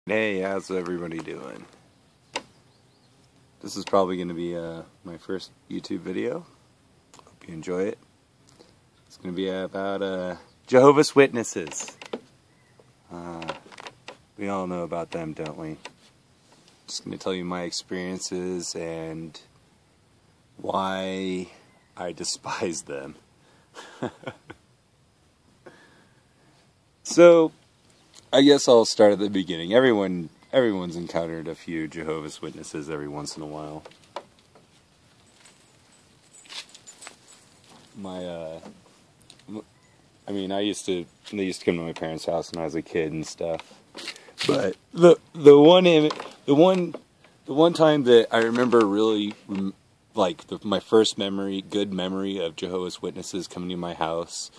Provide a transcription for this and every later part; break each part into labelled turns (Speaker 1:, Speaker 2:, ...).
Speaker 1: Hey, how's everybody doing? This is probably going to be my first YouTube video. Hope you enjoy it. It's going to be about Jehovah's Witnesses. We all know about them, don't we? Just going to tell you my experiences and why I despise them. So, I guess I'll start at the beginning. Everyone's encountered a few Jehovah's Witnesses every once in a while. They used to come to my parents' house when I was a kid and stuff. But the one time that I remember really, my first good memory of Jehovah's Witnesses coming to my house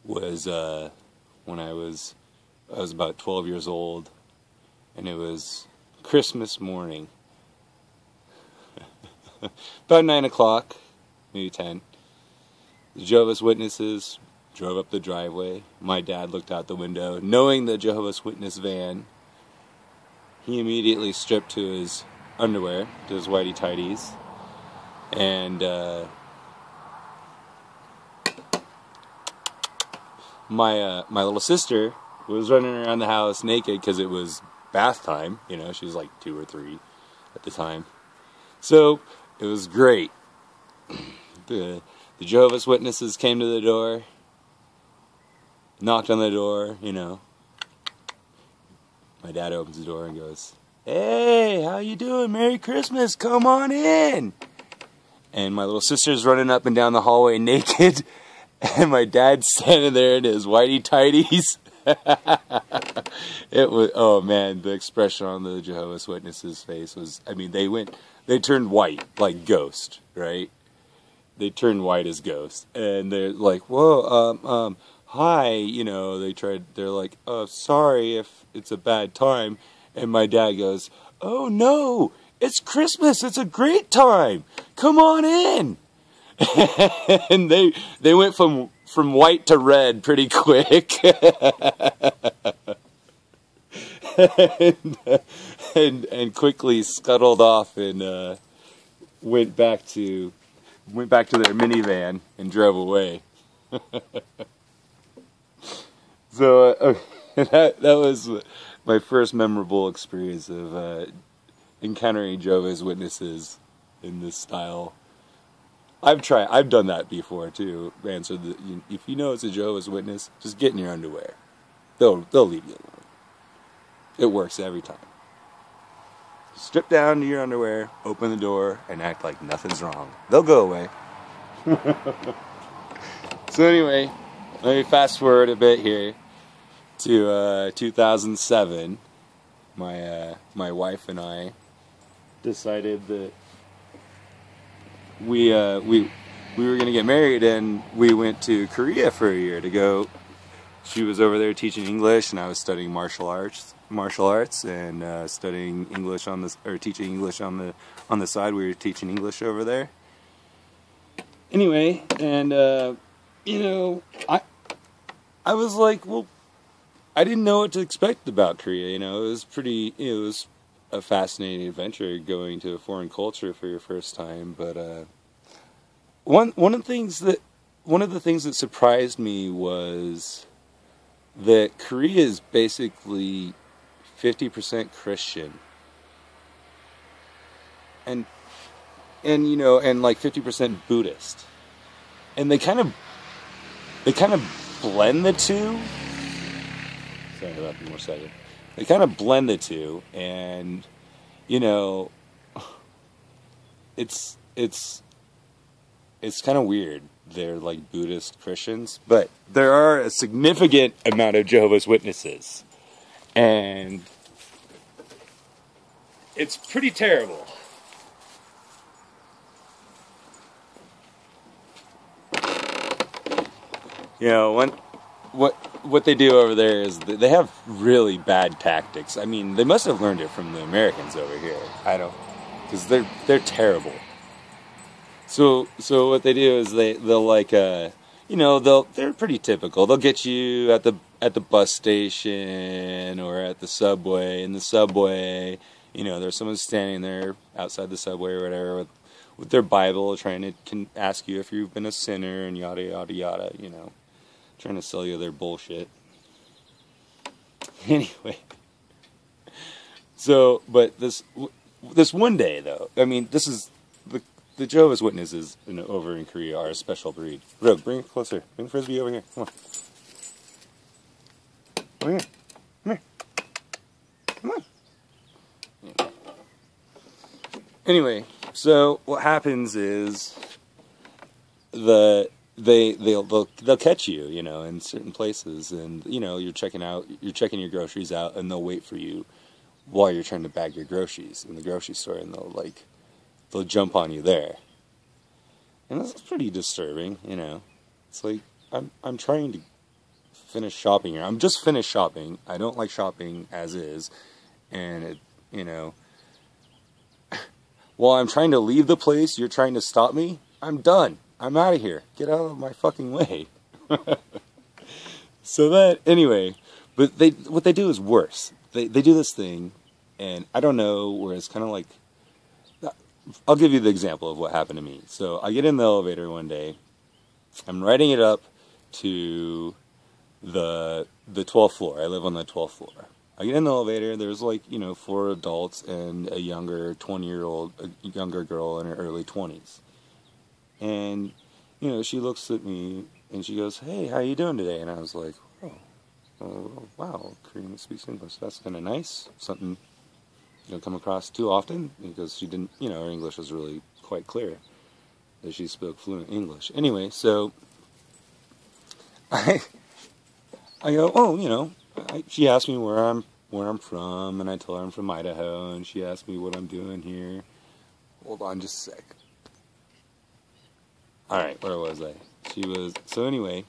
Speaker 1: was when I was about 12 years old, and it was Christmas morning. About 9 o'clock, maybe 10. The Jehovah's Witnesses drove up the driveway. My dad looked out the window. Knowing the Jehovah's Witness van, he immediately stripped to his underwear, to his whitey tighties, and my little sister was running around the house naked because it was bath time. You know, she was like 2 or 3 at the time. So it was great. The Jehovah's Witnesses came to the door, knocked on the door, you know. My dad opens the door and goes, "Hey, how you doing? Merry Christmas, come on in." And my little sister's running up and down the hallway naked, and my dad's standing there in his whitey tighties. It was, oh man, the expression on the Jehovah's Witnesses' face was, they turned white, like Ghost, right? They turned white as Ghost, and they're like, "Whoa, hi," you know, they're like, "Oh, sorry if it's a bad time," and my dad goes, "Oh no, it's Christmas, it's a great time, come on in." And they went from white to red pretty quick. and quickly scuttled off and went back to their minivan and drove away. So that was my first memorable experience of encountering Jehovah's Witnesses in this style. I've done that before too, man. So if you know it's a Jehovah's Witness, just get in your underwear. They'll leave you alone. It works every time. Strip down to your underwear, open the door, and act like nothing's wrong. They'll go away. So anyway, let me fast forward a bit here to 2007. My wife and I decided that we were going to get married, and we went to Korea for a year to go. She was over there teaching English, and I was studying martial arts, and studying English teaching English on the side. We were teaching English over there. Anyway, and you know, I was like, well, I didn't know what to expect about Korea. You know, it was a fascinating adventure going to a foreign culture for your first time. But one of the things that surprised me was that Korea is basically 50% Christian, and like 50% Buddhist, and they kind of blend the two. Sorry about one more second. They kind of blend the two, and you know, it's kind of weird. They're like Buddhist Christians, but there are a significant amount of Jehovah's Witnesses, and it's pretty terrible. You know, what they do over there is they have really bad tactics. I mean, they must have learned it from the Americans over here. Because they're terrible. So what they do is they'll they're pretty typical. They'll get you at at the bus station or at the subway. In the subway, there's someone standing there outside the subway or whatever with their Bible, trying to ask you if you've been a sinner and yada yada yada. Trying to sell you their bullshit. Anyway, so but this one day though, I mean, this is the Jehovah's Witnesses over in Korea are a special breed. Rogue, bring it closer. Bring the frisbee over here. Come on. Over here. Come here. Come on. Yeah. Anyway, so what happens is they'll catch you, in certain places, and you're checking your groceries out, and they'll wait for you while you're trying to bag your groceries in the grocery store, and they'll jump on you there. And that's pretty disturbing, It's like, I'm trying to finish shopping here. I'm just finished shopping. I don't like shopping as is. And, while I'm trying to leave the place, you're trying to stop me? I'm done. I'm out of here. Get out of my fucking way. So that, anyway, but what they do is worse. They do this thing, and I don't know, where it's kind of like, I'll give you the example of what happened to me. So I get in the elevator one day. I'm riding it up to the 12th floor. I live on the 12th floor. I get in the elevator. There's 4 adults and a younger 20-year-old, a younger girl in her early 20s. And, she looks at me and she goes, "Hey, how you doing today?" And I was like, oh wow, Korean speaks English. That's kind of nice. Something you don't come across too often, because she didn't, her English was really quite clear that she spoke fluent English. Anyway, so I go, she asked me where I'm from, and I told her I'm from Idaho, and she asked me what I'm doing here. Hold on just a sec. Alright, where was I? So anyway,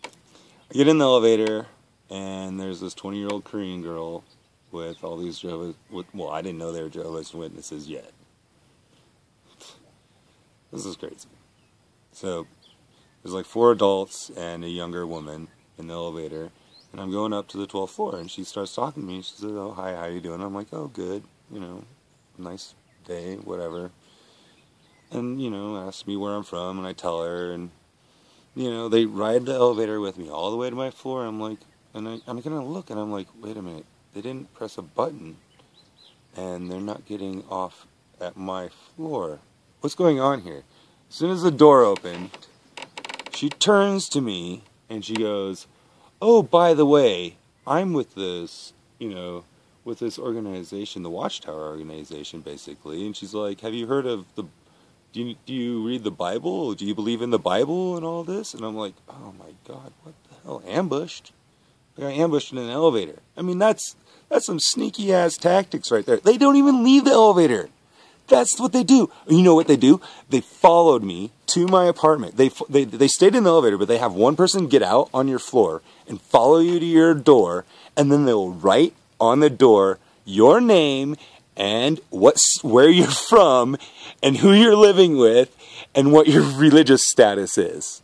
Speaker 1: I get in the elevator, and there's this 20-year-old Korean girl with all these I didn't know they were Jehovah's Witnesses yet. This is crazy. So, there's 4 adults and a younger woman in the elevator, and I'm going up to the 12th floor, and she starts talking to me. She says, "Oh, hi, how you doing?" I'm like, "Oh, good, nice day, whatever." And, asks me where I'm from, and I tell her, and, they ride the elevator with me all the way to my floor. I'm like, and I'm going to look, and I'm like, wait a minute, they didn't press a button, and they're not getting off at my floor. What's going on here? As soon as the door opened, she turns to me, and she goes, "Oh, by the way, I'm with this, with this organization, the Watchtower organization, basically." And she's like, "Have you heard of do you read the Bible? Do you believe in the Bible and all this?" And I'm like, oh my God, what the hell? Ambushed? I got ambushed in an elevator. I mean, that's some sneaky ass tactics right there. They don't even leave the elevator. That's what they do. You know what they do? They followed me to my apartment. They stayed in the elevator, but they have one person get out on your floor and follow you to your door, and then they'll write on the door your name and where you're from and who you're living with and what your religious status is.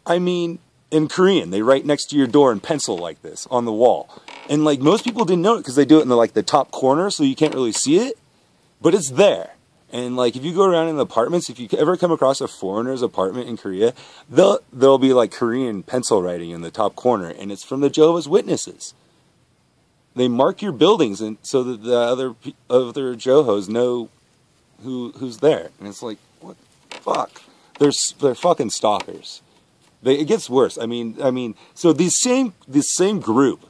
Speaker 1: I mean, in Korean, they write next to your door in pencil like this on the wall. And most people didn't know it because they do it in the top corner, so you can't really see it. But it's there. And if you go around in the apartments, if you ever come across a foreigner's apartment in Korea, there'll be Korean pencil writing in the top corner, and it's from the Jehovah's Witnesses. They mark your buildings and so that the other Johos know who's there. And it's like, what the fuck? They're fucking stalkers. It gets worse. I mean, so this same group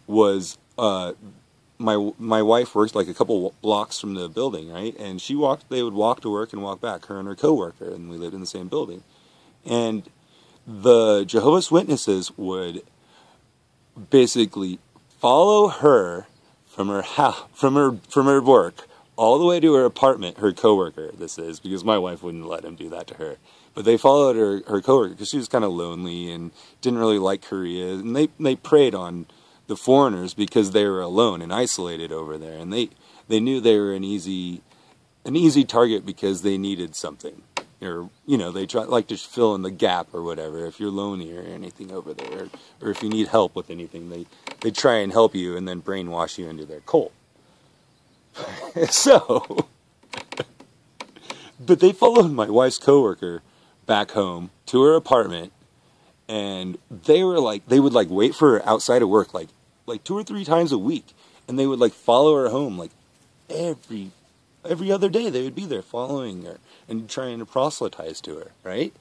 Speaker 1: was my wife worked a couple blocks from the building, right? And they would walk to work and walk back, her and her coworker, and we lived in the same building. And the Jehovah's Witnesses would basically follow her from her house, from her work all the way to her apartment, her coworker, this is, because my wife wouldn't let him do that to her. But they followed her coworker because she was kind of lonely and didn't really like Korea. And they preyed on the foreigners because they were alone and isolated over there. And they knew they were an easy target because they needed something. or they try like to fill in the gap or whatever. If you're lonely or anything over there, or if you need help with anything, they try and help you and then brainwash you into their cult. So, but they followed my wife's coworker back home to her apartment, and they would like wait for her outside of work like 2 or 3 times a week, and they would like follow her home like every other day. They would be there following her and trying to proselytize to her, right?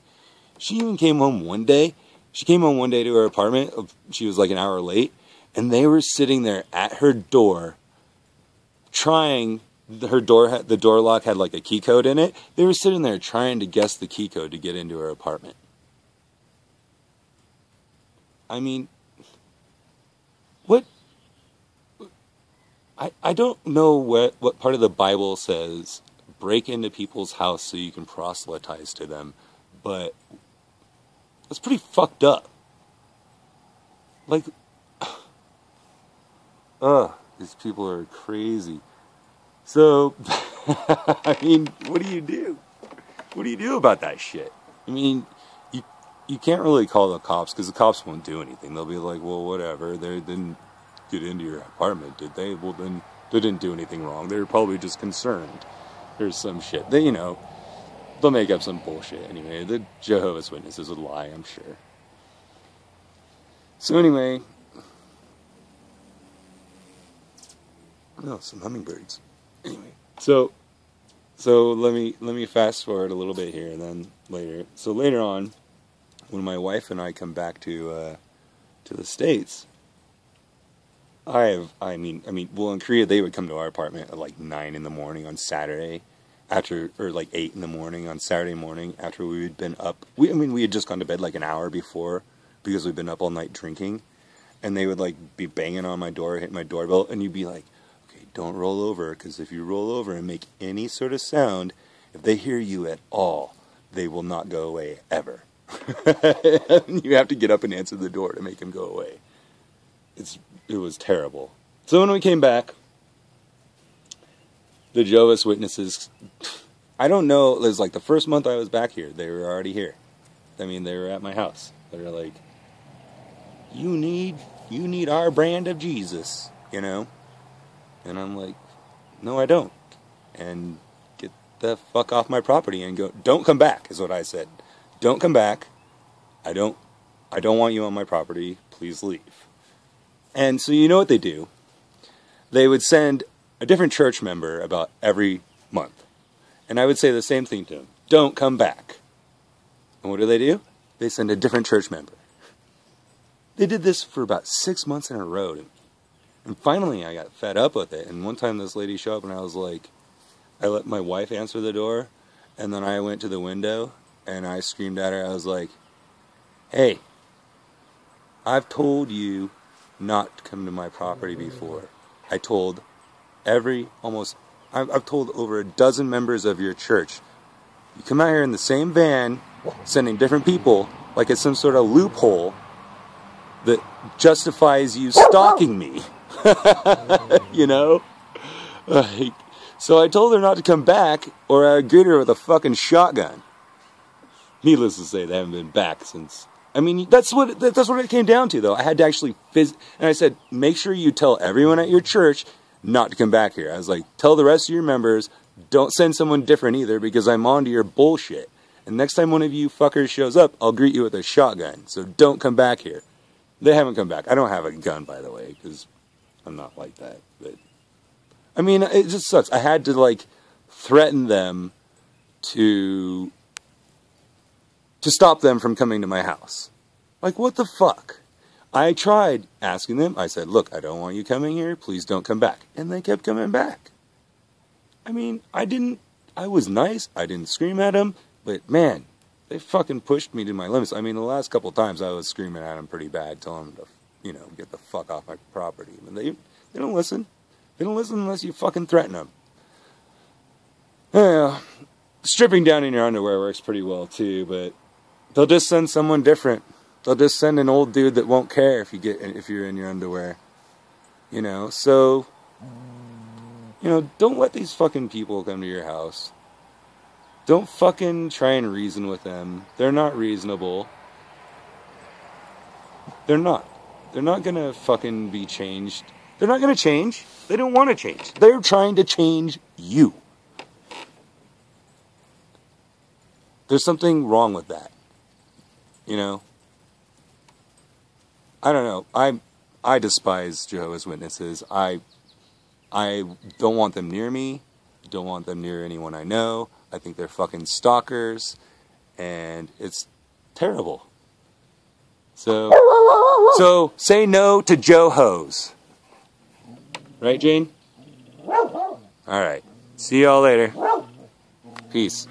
Speaker 1: She even came home one day. She came home one day to her apartment. She was like an hour late, and they were sitting there at her door trying. The door lock had like a key code in it. They were sitting there trying to guess the key code to get into her apartment. I mean, what? I don't know what part of the Bible says break into people's house so you can proselytize to them, but that's pretty fucked up. Like, these people are crazy. So, I mean, what do you do? What do you do about that shit? I mean, you can't really call the cops, because the cops won't do anything. They'll be like, well, whatever, they didn't get into your apartment, did they? Well, then they didn't do anything wrong. They were probably just concerned. There's some shit. They'll make up some bullshit anyway. The Jehovah's Witnesses would lie, I'm sure. So anyway, some hummingbirds. Anyway, so let me fast forward a little bit here, and then later. So later on, when my wife and I come back to the States, well, in Korea they would come to our apartment at like 9 in the morning on Saturday, or like 8 in the morning on Saturday morning after we had been up. We had just gone to bed like an hour before because we'd been up all night drinking, and they would like be banging on my door, hitting my doorbell, and you'd be like, don't roll over, because if you roll over and make any sort of sound, if they hear you at all, they will not go away ever. You have to get up and answer the door to make them go away. It was terrible. So when we came back, the Jehovah's Witnesses, I don't know, it was like the first month I was back here, they were already here. I mean, they were at my house. They were like, you need our brand of Jesus, And I'm like, no, I don't. And get the fuck off my property and go. Don't come back, is what I said. Don't come back. I don't want you on my property. Please leave. And so you know what they do? They would send a different church member about every month. And I would say the same thing to them. Don't come back. And what do? They send a different church member. They did this for about 6 months in a row. And finally, I got fed up with it. And one time this lady showed up, and I was like, I let my wife answer the door, and then I went to the window, and I screamed at her. I was like, hey, I've told you not to come to my property before. I've told over a dozen members of your church, you come out here in the same van, sending different people, like it's some sort of loophole that justifies you stalking me. So I told her not to come back, or I'd greet her with a fucking shotgun. Needless to say, they haven't been back since. I mean, that's what it came down to, though. I had to actually and I said, make sure you tell everyone at your church not to come back here. I was like, tell the rest of your members, don't send someone different either, because I'm on to your bullshit. And next time one of you fuckers shows up, I'll greet you with a shotgun. So don't come back here. They haven't come back. I don't have a gun, by the way, because I'm not like that. But I mean, it just sucks. I had to threaten them to stop them from coming to my house. Like, what the fuck? I tried asking them. I said, look, I don't want you coming here. Please don't come back. And they kept coming back. I mean, I was nice. I didn't scream at them. But man, they fucking pushed me to my limits. I mean, the last couple of times I was screaming at them pretty bad, telling them to, get the fuck off my property. And they don't listen. They don't listen unless you fucking threaten them. Yeah, stripping down in your underwear works pretty well too, but they'll just send someone different. They'll just send an old dude that won't care if you're in your underwear. So don't let these fucking people come to your house. Don't fucking try and reason with them. They're not reasonable. They're not. They're not gonna fucking be changed. They're not gonna change. They don't want to change. They're trying to change you. There's something wrong with that. You know? I don't know. I despise Jehovah's Witnesses. I don't want them near me. Don't want them near anyone I know. I think they're fucking stalkers. And it's terrible. So say no to Joe-Hos. Right, Jane? Alright. See y'all later. Peace.